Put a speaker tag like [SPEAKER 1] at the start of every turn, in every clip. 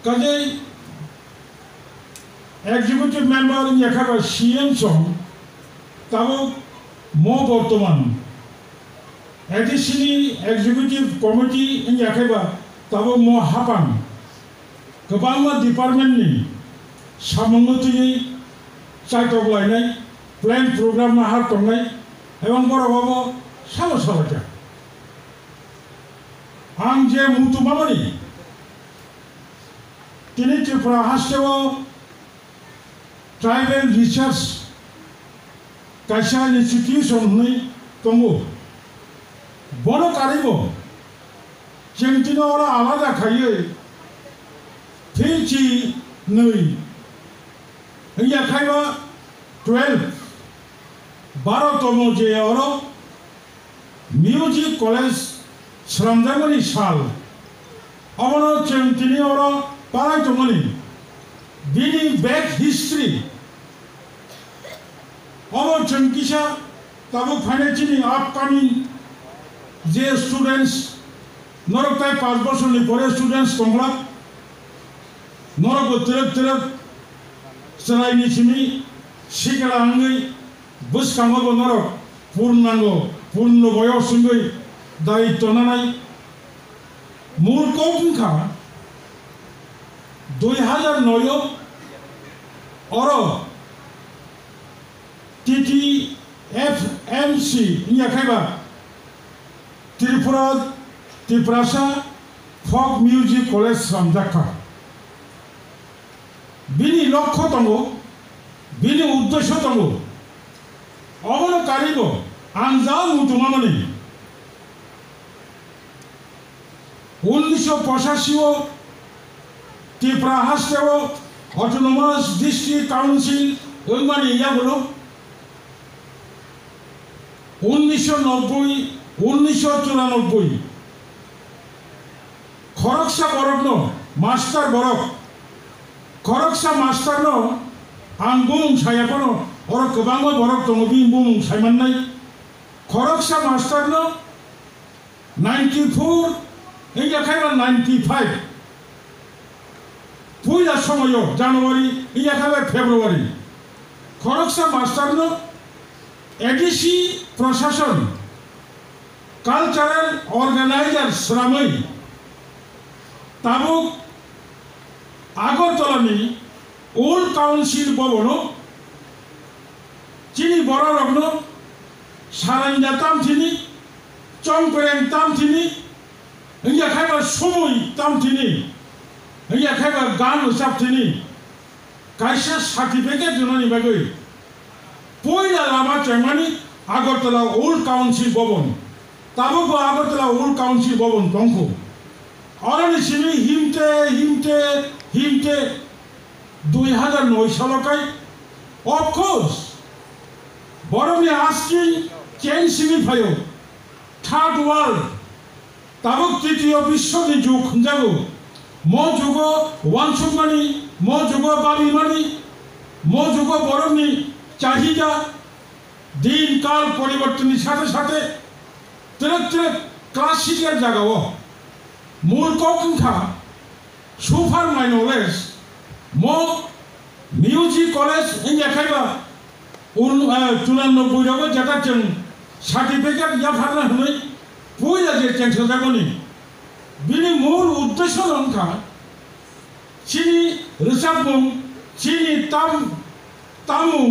[SPEAKER 1] কাজে executive member ইয়াখাবা CM song তাবো ম বর্তমান एडिशनल एग्जीक्यूटिव कमिटी याखैबा ताबो म हापां गोबां डिपार्टमेंटनि सामंगथि चाइटक लायनाय प्लान प्रोग्राम हार तंनाय एवं बरबाबो सालो सालाटा आं जे मुतुमामनि तिनि त्रिपुरा हास्टेव ट्राइबल रिसर्च कायसा इन्स्टिट्यूशन होननाय दङ बनो कारिबो जोंथिनो अरा आलादा खायो फिरची नै याखायबा 12 12तम जे अरो म्यूजिक कॉलेज स्रामजामनि साल अबनो जोंथिनि अरा पाराय तमनि बिनि बैक हिस्ट्री अब जोंकिसा ताबो फाइनेंशियली अपकमिंग जे स्टूडेंट्स नरकताय 5 बছরनि परे स्टूडेंट्स दंब्ला नरक तिरक तिरक सरायनि सिमी सिगालाङै बुसखाङो नरक पूर्णांगो पूर्ण बयससिमै दायित्व नानाय मूलखौ बुंखा 2009 अरो TTFMC याखायबा त्रिपुरासा folk music college सामजाखा बिनि लक्ष्य दङ बिनि उद्देश्य दङ अबनो कारिबो आं जा मुतुमामनि 1985 Tripura हास्टेव autonomous district council ओइमानि याबलो 1990 1994 खरकसा बरकनो master बरक खरकसा मास्टरनो आं बुं सायाखनो और गोबां बरक दङ बि बुं सायमाननाय खरकसा मास्टरनो 94 इंगाखायबा 95 पुइला समयो जानुवारी इंगाखायबा फेब्रुवारी खरकसा मास्टरनो एडीसी प्रशासन कल्चरल ऑर्गेनाइजर श्रामै ताबुक आगरतलानि ओल्ड काउंसिल भवनो चिनी बररगनो सारांजा तामथिनि चंपेरें तामथिनि इंगाखायबा समुय तामथिनि इंगाखायबा गान उसाबथिनि कायसा सर्टिफिकेट जोनानि बागै पयला लामा चेमानि आगरतला ओल्ड काउंसिल भवन ताबुक आगरतला ओल्ड काउंसिल भवन दंखो अरनि सिमी हिमते 2009 सालकाय ऑफ कोर्स बरमनि आस्किं चेंज सिमी फायो थर्ड वर्ल्ड ताबुक तृतीय विश्वनि जुग खुंजागो म जुगो वानसुकमानि म जुगो बाबिमानि म जुगो बरमनि चाहिदा दिन काल परिवर्तननि साथे साथे तिरक तिरक क्लासिकल जागाओ मूल कौखा सुपार माय नॉलेज मो म्यूजिक कॉलेज इंगाखायबा 94 जेटा जों सर्टिफिकेट याफारना होनाय पयला जे चेंज जागोनि बिनि मूल उद्देश्य दंखा चिनि रोजाबमुं चिनि तामुं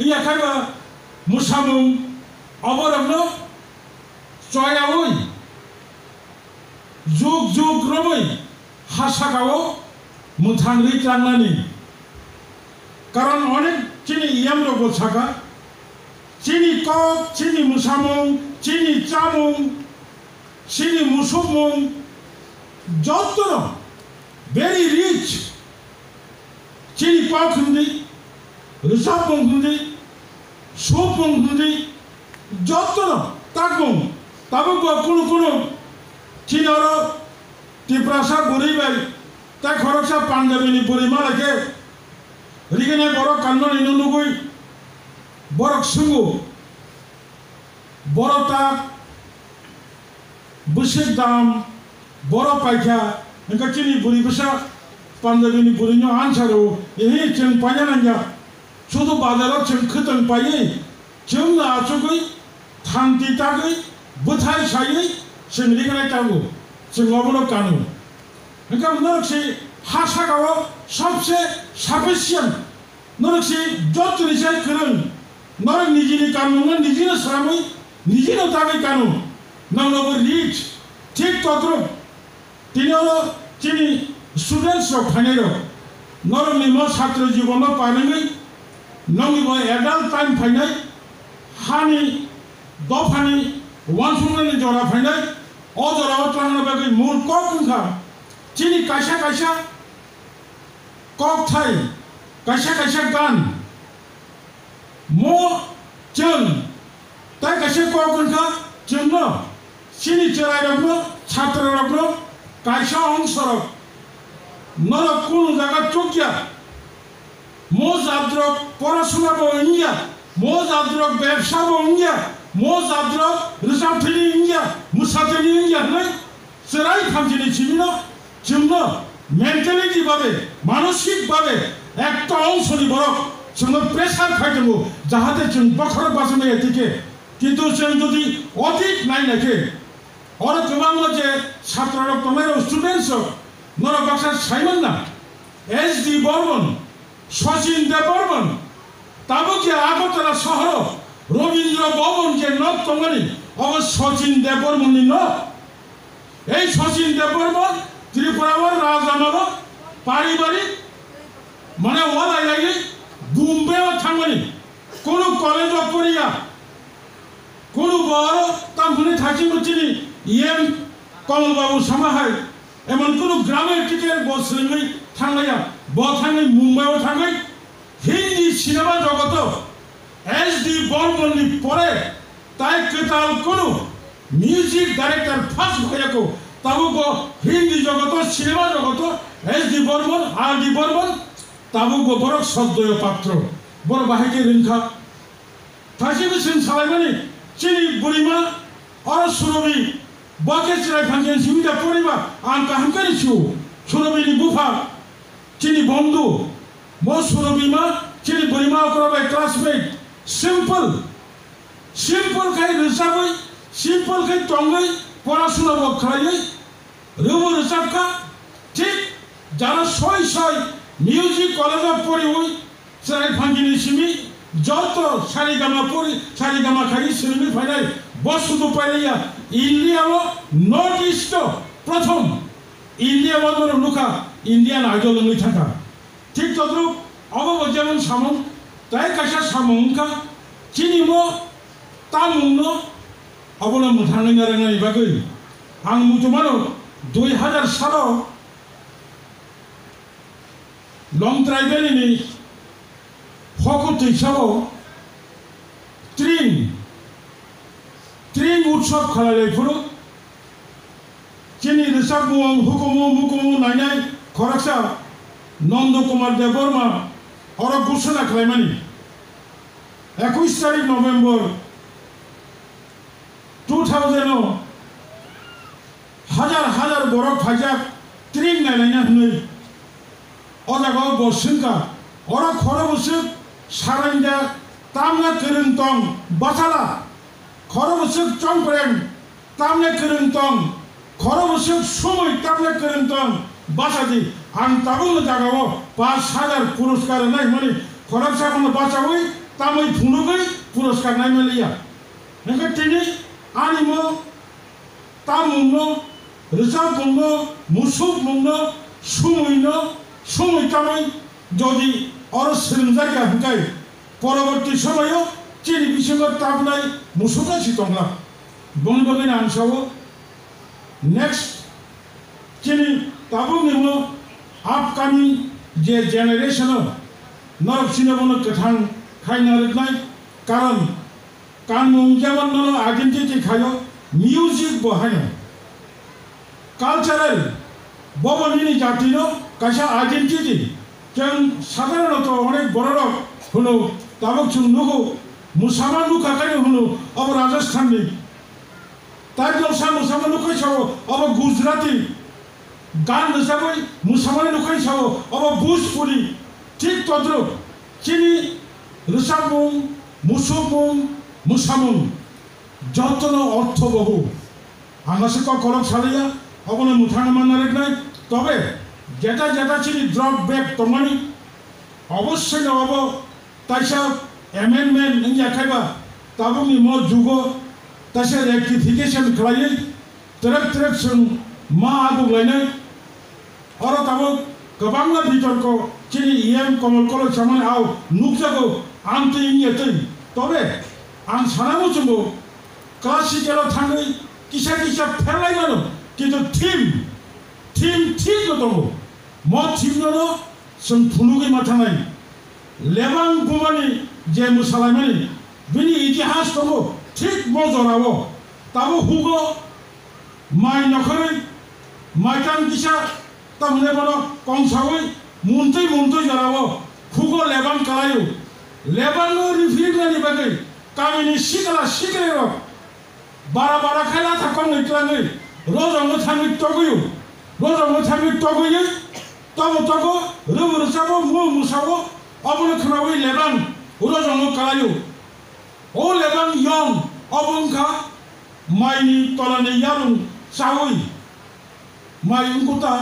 [SPEAKER 1] इंगाखायबा मुसामुं अबरबनो चयावै जुग जुग रमै हासागाओ मुथांगै जानानि कारण अनेक चिनि इयामरगो सागा चिनि कप चिनि मुसामुं चिनि चामुं चिनि मुसुमुं जत्तनो very rich चिनि पाखुन्दै रोजाबमुं हुन्दै सुमुं हुन्दै जत्तनो ताकमुं ताबुक कुनु चिनरो त्रिपुरासा बुरैबाय ता खरकसा पान्जाबिनि बुरै मालाके रिगेने बरक कान्ननि नुनुगै बरक सुंगु बरता बुसिक दाम बर पाइखा इनका चिनि बुरै बसा पांजाबीनि बुरिनो आन्सारो यही जों पायानांगा शुद्ध बाजाराव जों खोतों पायै जों आचुगै थांति तागै बुथाय सायै जों लिगनाय तागो जों अबलो कानु ओंखाम नरक्षि हासागाव सबसे साफिसियन नरक्षि जतनिसे गोरों नरक निजिनि कानुनो निजिनो स्रामै निजिनो तागै कानु नंगौ रिच ठीक तद्रुप तिनियाव तिनि स्टूडेंट्स रok फाइनाय रok नरक निमो छात्र जीवन पारङै नंगौ एडल्ट टाइम फाइनाय हानि दफानि वानसुंनि जरा फाइनाय अ जराव ट्रांनो बागै मूल कक ओंखा तिनि कायसा कायसा कक थाय कायसा कायसा गान मो जों ताय कायसा कक ओंखा जोंनो तिनि चरायरकनो छात्ररकनो कायसा अंशरक नरक कुनु जागा चुकिया मो जाद्रक पढ़ाशोनाबो इंगिया मो जाद्रक व्यवसाबो इंगिया मो जाद्रक रोजाबथायनि इंगिया मोसाथायनि इंगिया होननाय जेराय थांखिनि सिमिनो जोंनो मेन्टेलिटि भाबे मानसिक भाबे একটা অংশনি বরক जोंनो प्रेसार खायदोंगो जाहाथे जों बखर बासनाय दिके किन्तु जों जुदि अतीत नायनायखे और गोबां जे छात्ररक दंनाय स्टुडेन्ट्स नरक बाक्सा साइमन ना एस डी बर्मन शचीन देव बर्मन ताबुके आगरतला शहर रवीन्द्र भवन जे नक दंगनि अब शचीन देव बर्मन नि न এই শচীন দেব বর্মন ত্রিপুরার রাজধানীর পারিবারিক মানে ওলাই লাগি বোম্বেও থাঙ্গনি কোন কলেজ পড়িয়া কোন বড় তামনি থাকি মুচিনি ইএম কমলবাবু সামাহাই এমন কোন গ্রামের টিকের বসলিঙ্গই থাঙ্গাইয়া বথাঙ্গই মুম্বাইও থাঙ্গাই হিন্দি সিনেমা জগত এস ডি বর্মননি পরে তাই কেতাল কোন মিউজিক ডাইরেক্টর ফার্স্ট ভয়াকো তাবুকো হিন্দি জগত সিনেমা জগত এস ডি বর্মন আর ডি বর্মন তাবুকো বড় সদ্যয় পাত্র বড় বাহিকে রিংখা থাকি বিসিন সালাইমানি চিনি বুড়িমা আর সুরবি বাকে চিরাই ফাংশন সিমিটা পরিবা আন কাহামকারি ছিউ সুরবিনি বুফা চিনি বন্ধু মো সুরবিমা চিনি বুড়িমা করবাই ক্লাসমেট সিম্পল সিম্পল খাই রিসাবই সিম্পল খাই টঙ্গই পড়াশোনা বখাই রুবু রিসাবকা ঠিক যারা ছয় ছয় মিউজিক কলেজ পড়ি ওই চিরাই ফাংশন সিমি যত সারিগামা খাই সিমি ফাইনাল বসুদু পাইয়া ইন্ডিয়াও নর্থ ইস্ট প্রথম ইন্ডিয়া বদল লুকা ইন্ডিয়ান আইডল নই থাকা ঠিক তদ্রুপ অবব যেমন সামন তাই কাইসা সামংকা চিনিমো তামুংনো অবলম্ব থানাই বাগৈ आं मुथुमानो 2000 सालाव लं ट्राइबेलनि हकतैसाव ट्रिं उत्सव खालायफोरो चिनि रिसाब हुकुमु मुकुमु नायनाय खरकसा नंद कुमार देव बर्मा और घोषणा खालायमानि 21 तारिख नवेम्बर 2000 हाजार हाजार बरक फाइजाक ट्रिं नायलायना हनै अजागाव बसुंका और खरबसु साराइंदा तामना गोरोंतं बासाला खरबसु चंप्रें तामना गोरोंतं खरबसु सुमै तामना गोरोंतं बासादि आं ताबुनो जागाव 5000 पुरस्कार नाय माने खरबसाखौनो बासावै तामै फुनुगै पुरस्कार नाय मालिया नोंखौ तिनि आनिमो तामुनो रिजाब मुंनो मुसुब मुंनो सुमैनो सुमैतामै যদি और सोलोंजारिया हंकाय परवर्ती समयो चिनि बिसंगो ताबनाय मुसुका सितंला बंगबगै आंसावो नेक्स्ट चिनि ताबु निमो अपकमिंग जे जेनारेशन नरक सिनेमानो कथां खायना रखनाय कारण कानमुं जेमन ननो आइडेंटिटी खायो म्यूजिक बहायनाय কালচারাল ববনিনি জাতিনো কাইসা আইডেন্টিটি जों साधारणत अनेक बरक हलो ताबक जों नुगो मुसामा नुखाखाय हलो अब राजस्थाननि ताइजलसा मुसामा नुखायसाव अब गुजराती গান রোজাबै মোসামাनाय नुखाय सावो अब भोजपुरी ठीक तद्रुप चिनी रोजाबमुं मुसुरमुं मोसामुं যতন অর্থ বহু আঙ্গাসে কলক সালিয়া অবনে মুথানা মানারে নাই তবে যেটা যেটা চিনি ড্রপ ব্যাক তমানি অবশ্যই নব তাইসা অ্যামেন্ডমেন্ট ইঞ্জাখাইবা তাবুনি ম যুগ তাইসা রেক্টিফিকেশন খালাই ट्रेक ट्रेक जों मा आगुलायनाय आरो ताबो गोबांना बितर्क चिनि इएम कमल कलेज सामाने आव नुकजागौ आंते इनियतै तबे आं सानांगौ जोंबो क्लासिकेलाव थाङै किसा किसा फेरलायनानो किन्तु थीम ठीक दङ म थीमनो जों फुनुगै माथानाय लेबां बुमानि जे मोसालायमानि बिनि इतिहास दङ ठीक मजरावो ताबो हुगो माइ नखरै माइटां किसा तामने बनो कंसावै मुन्दै जरावो हुगो लेबां कालायो लेबांनो रिफिनानि बागै गामिनि सिगरेरो बारा खायला थाखं नैख्लाङै रजंनो थाङै तगैयो तगो रोजाबो मुसावो अबनो खोनावै लेबां रजंनो कालायो ओ लेबां यं अबंखा माइनि तलानि यारुं सावै माइ उंगुता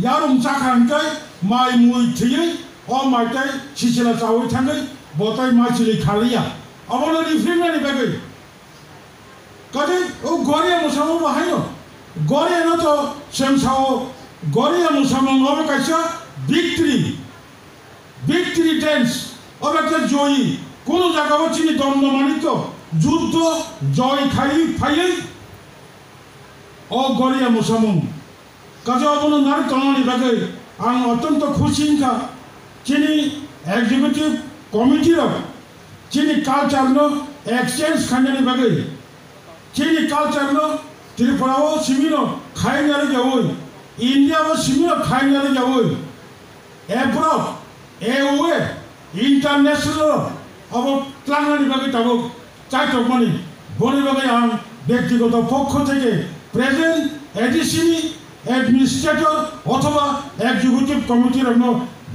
[SPEAKER 1] यारुं जाखांखाय माइ मुइ थैयै अ माइथाय सिसिला सावै थाङै बताय माइसिलि खालिया अबनो रिफ्रेमनानि बागै कदे ओ गरिया मोसामो बाहायनो गरिया न तो सेम सावो गरिया मोसामो अब काइसा victory dance अब একটা জয়ী কোন জায়গাও চিনি দণ্ডমানিত যুদ্ধ জয় খাই ফাইयै ও गरिया मोसामो কাজে অবনো নার তলানি বাগै आं अत्यंत खुसिंखा चिनी एग्जीक्यूटिव कमिटीर चिनी कालचारनो एक्सचेंज खान्यानि बागै चिनी कालचारनो त्रिपुराओ सिमिनो खायनारि जावै इंडियाओ सिमिनो खायनारि जावै एब्रॉड एवे इंटरनेशनल अब क्लांगानि बागै ताबो चाइटकमानि बनि बागै आं व्यक्तिगत पक्ष थेके प्रेजेंट एडिसिनि एडमिनिस्ट्रेटर अथवा एग्जीक्यूटिव कमिटीर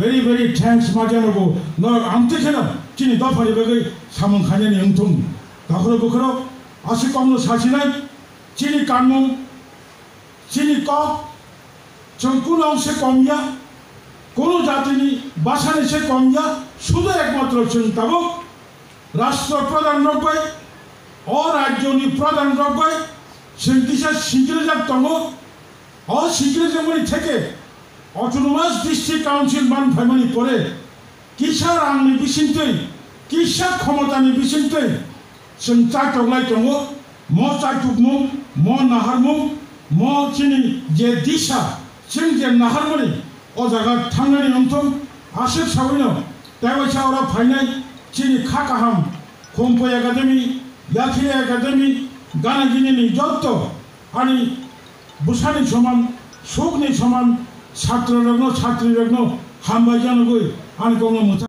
[SPEAKER 1] very thanks माजानोबो न आमतेखेना चिनि दफानि बागै सामन खायनानि ओंथुम दाखरो बखरो आसि कमनो सासिनाय चिनि कानमुं चिनि कप चंकुन अंशे कमिया कोनो जातिनि बासानि से कमिया शुधु एकमात्र जों ताबो राष्ट्र प्रधान रगबाय अ राज्यनि प्रधान रगबाय जों किसा सिंग्रेजाब दङ अ सिंग्रेजाबनि थेके অটোনমাস ডিস্ট্রিক্ট কাউন্সিল মান ফ্যামিলি পরে কিসা রাंनि बिसिंतै किसा क्षमतानि बिसिंतै जों चाइटकलाय दङ म चाइटुकमुं म नाहारमुं म चिनि जे दिशा जों जे नाहारमनि अ जागा थांनानै ओंथुम आसि सावैनो देवाइसा अरा फायनाय चिनि खाकाहाम खम्पो एकाडेमी याखि एकाडेमी गानागिनिनि जत्त आनि बुसानि समान सुखनि समान छात्र रत्न छात्री रत्न हामबाय जानोगै आं गावनो